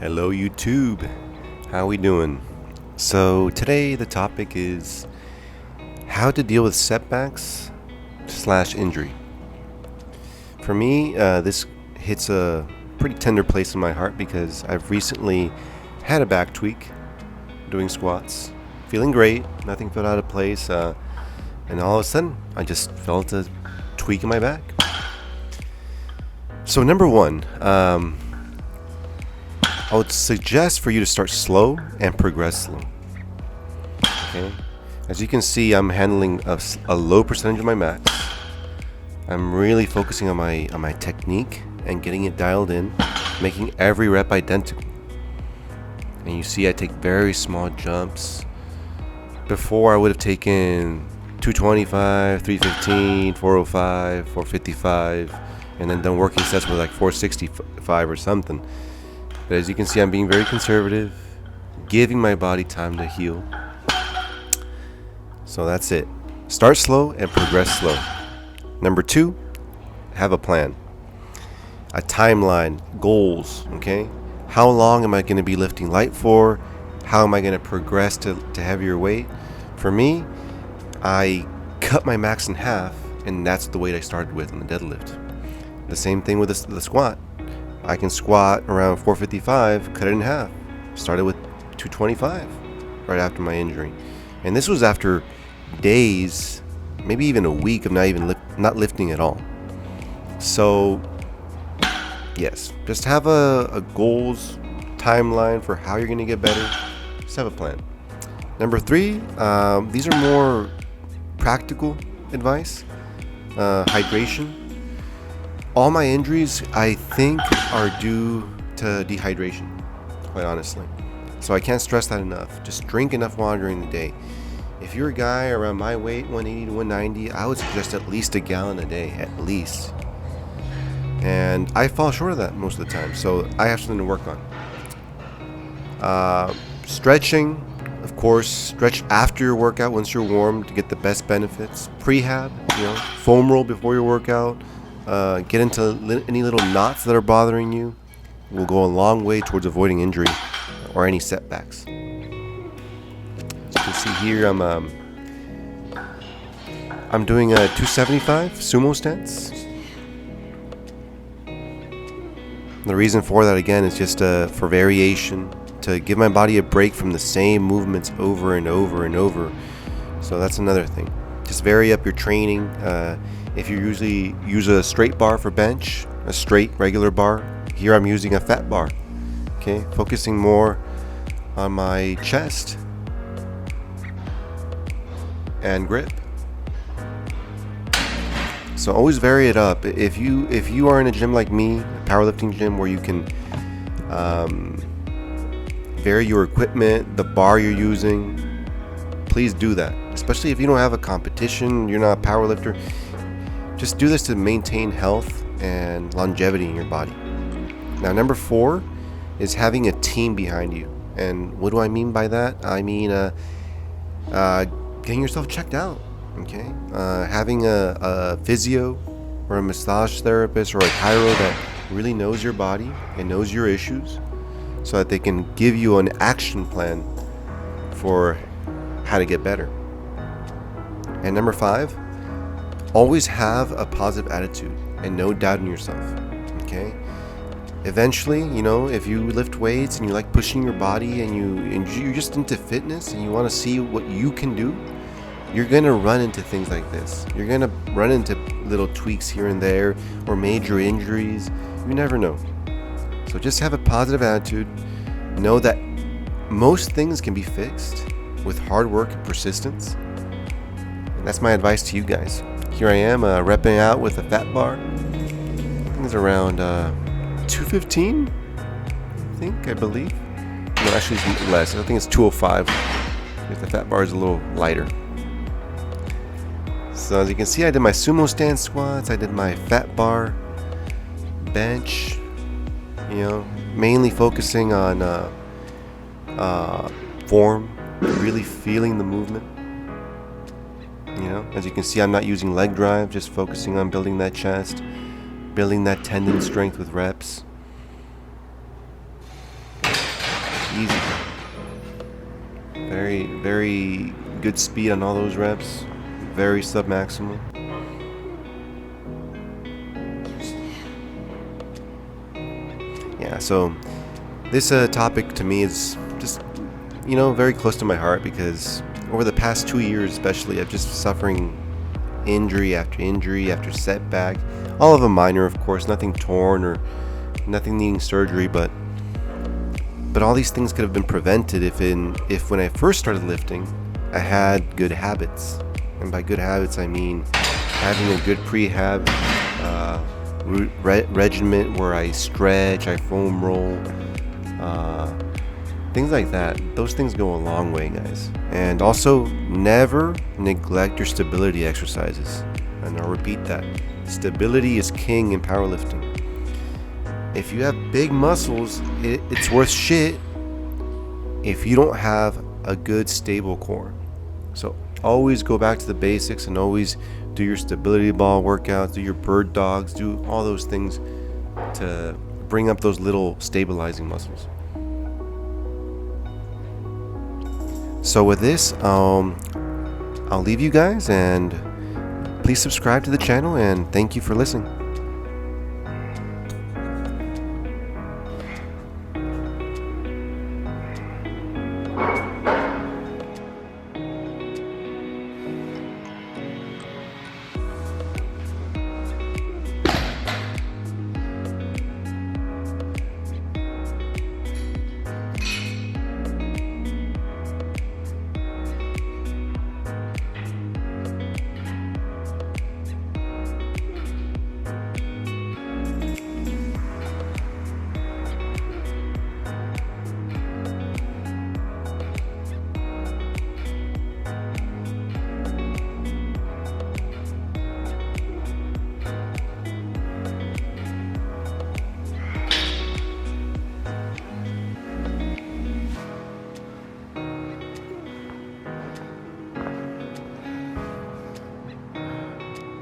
Hello YouTube, how we doing? So today the topic is how to deal with setbacks slash injury. For me, this hits a pretty tender place in my heart because I've recently had a back tweak doing squats, feeling great, nothing felt out of place, and all of a sudden I just felt a tweak in my back. So number one, I would suggest for you to start slow and progress slow. Okay, as you can see, I'm handling a low percentage of my max. I'm really focusing on my technique and getting it dialed in, making every rep identical. And you see, I take very small jumps. Before, I would have taken 225, 315, 405, 455, and then done working sets with like 465 or something. But as you can see, I'm being very conservative, giving my body time to heal. So that's it. Start slow and progress slow. Number two, have a plan. A timeline, goals, okay? How long am I going to be lifting light for? How am I going to progress to heavier weight? For me, I cut my max in half, and that's the weight I started with on the deadlift. The same thing with the squat. I can squat around 455, cut it in half. Started with 225 right after my injury. And this was after days, maybe even a week of not lifting at all. So, yes, just have a goals timeline for how you're going to get better. Just have a plan. Number three, these are more practical advice. Hydration. All my injuries, I think, are due to dehydration, quite honestly. So I can't stress that enough. Just drink enough water during the day. If you're a guy around my weight, 180 to 190, I would suggest at least a gallon a day, at least. And I fall short of that most of the time, so I have something to work on. Stretching, of course, stretch after your workout once you're warm to get the best benefits. Prehab, foam roll before your workout. Get into any little knots that are bothering you. Will go a long way towards avoiding injury or any setbacks. As you can see here, I'm doing a 275 sumo stance. The reason for that, again, is just for variation, to give my body a break from the same movements over and over and over. So that's another thing. Just vary up your training. If you usually use a straight bar for bench, a straight regular bar, here I'm using a fat bar. Okay, focusing more on my chest and grip. So always vary it up. If you are in a gym like me, a powerlifting gym where you can vary your equipment, the bar you're using, please do that. Especially if you don't have a competition, you're not a powerlifter. Just do this to maintain health and longevity in your body. Now, number four is having a team behind you. And what do I mean by that? I mean getting yourself checked out. Okay, having a physio or a massage therapist or a chiro that really knows your body and knows your issues, so that they can give you an action plan for how to get better. And number five, always have a positive attitude and no doubt in yourself. Okay? Eventually, if you lift weights and you like pushing your body and you're just into fitness and you want to see what you can do, you're going to run into things like this. You're going to run into little tweaks here and there or major injuries. You never know. So just have a positive attitude. Know that most things can be fixed with hard work and persistence. And that's my advice to you guys. Here I am repping out with a fat bar. I think it's around 215, I believe. No, actually it's less. I think it's 205 because the fat bar is a little lighter. So as you can see, I did my sumo stance squats. I did my fat bar bench. Mainly focusing on form, really feeling the movement. As you can see, I'm not using leg drive, just focusing on building that chest, building that tendon strength with reps. Easy. Very, very good speed on all those reps. Very sub-maximal. Yeah, so this topic to me is just, very close to my heart because over the past 2 years especially, I've just suffering injury after setback. All of them minor, of course, nothing torn or nothing needing surgery, but all these things could have been prevented if when I first started lifting, I had good habits. And by good habits, I mean having a good prehab regimen where I stretch, I foam roll, things like that. Those things go a long way, guys. And also, never neglect your stability exercises. And I'll repeat that. Stability is king in powerlifting. If you have big muscles, it's worth shit if you don't have a good stable core. So always go back to the basics and always do your stability ball workouts, do your bird dogs, do all those things to bring up those little stabilizing muscles. So with this, I'll leave you guys, and please subscribe to the channel, and thank you for listening.